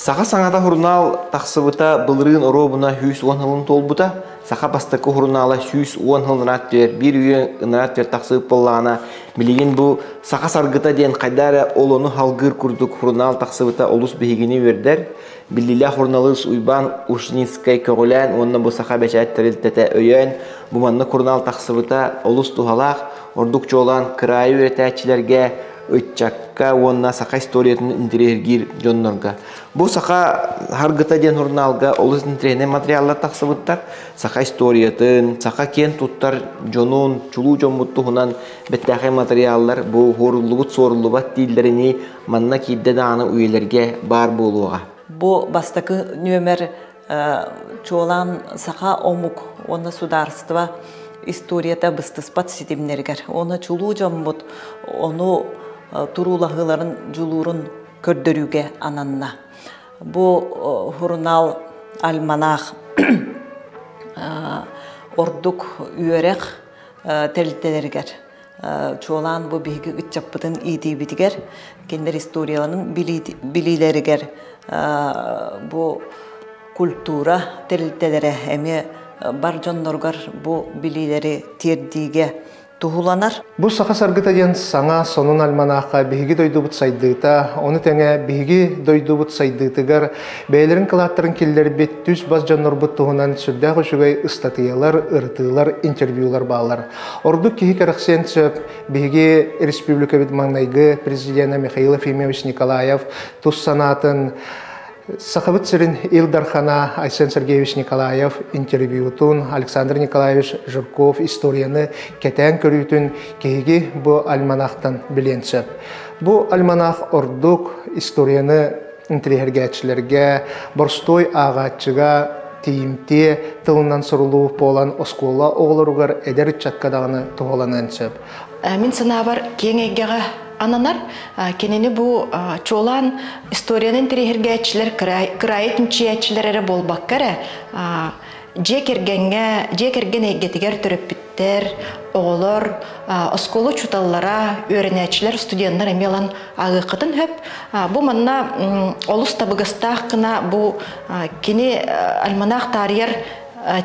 Саха саңата хурнал тақсыбыта былырын оробуна 110 хылын толбута, саха бастықы хурнала 110 хылын аттер, бір үйен ынаттер тақсыбып боллағана, білеген бұл саха саргыта ден қайдары олону халгыр күрдік хурнал тақсыбыта олус бігені вердер, білілі хурналыс уйбан Ушнинскай көғілән, онна бұл саха бәчәт тәрілтеті өйен, бұманны хурнал тақсыбыта олус тухалақ, ордук жолан кырайы өретәчілерге, Өтчакка, онна сақа историятын интерьергир жоннорга. Бұл сақа харгыта ден журналга олыс интерьерне материаллар тақсыбыттар, сақа историятын, сақа кен туттар жонун, чулу жонмутту хунан беттәхе материаллар, бұл хоруллубут соруллубат дилдерини манна кидде дааны уйлерге бар болуға. Бұл бастакы нөмер чолан сақа омук, онна сударства историята быстыспат сетемнергер. Оны чулу жонмут, оны турулағыларын жулурын көрдөрүүгө ананна. Бу хурнал альманах ордук үйөрек телтелергер. Чолан бу биги үтчаппытын идибитигер, кендер историяларын билилеригер. Бу культура телтелере эми бар жонноргар бу билилери тердиге тухуланар. Бу саха саргыта ден саңа сонун альманахка биги дойдубут сайдыта, оны теңе биги дойдубут сайдытыгар бәйлерин кылаттарын келлер бет түз баз жаннорбут туһунан сүрдә хөшүгәй ыстатыялар, ыртылар, интервьюлар баалар. Ордук кихи караксен сөп биги республика бит маңнайгы президент Михаил Ефимович Николаев тус санатын Сахабыт сырын Илдархана Айсен Сергеевич Николаев интервьютун, Александр Николаевич Жирков историяны кетен көрүтүн кейги бу альманахтан биленсеп. Бу альманах ордук историяны интерьергәчләргә, борстой агачыга тиимти тылынан сорулуу полан оскола оголоругар эдер чаткадагыны тугаланансып. Мин санабар кеңегеге ананар, кенени бу чолан историянын терехергәчләр кырайтынчыячылары болбаккара, жекерген эгетигер төрөппүттер, оголор, осколу чуталлара, өйрөнәчләр, студенттар эмелан агыкытын хөп. Бу манна олус табыгыстак кына бу кини альманах тарияр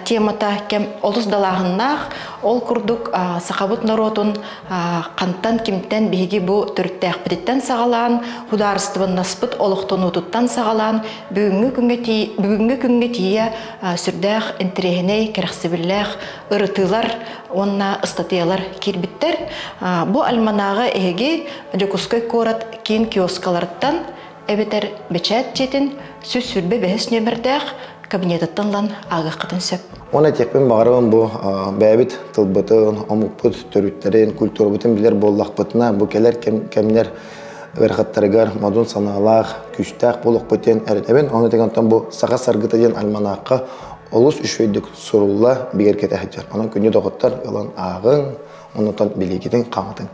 темата кем олус далағыннақ, ол күрдік сақабыт наротын қанттан кемттен бейге бұ түрттәқ бідеттен сағалан, хударыстывын наспыт олықтын ұтыттан сағалан, бүгінгі күнге тие сүрдәқ интерегіней кәріқсібілләқ ұрытылар, онна ыстатиялар кербіттер. Бұ альманағы әге жокускай корат кен киоскаларыттан әбетер бәчәт жетін сөз сүрбе бәхіс нөмірдәқ кабинеттан лан агыкытын сөп. Оны текпен бағарым бұл бәбіт тылбытын, омықпыт, төрүттерін, культурбытын білер боллақпытына бұл келер кемнер верхаттарығар, мадун саналақ, күштәқ болық бұтен әрінебен. Оны тегентен бұл саға саргыта ден альманаққа олыс үшвейдік сұрулла бігер кете әджар. Оның күнде доғыттар ылан ағын, онытан білегетін қамытын.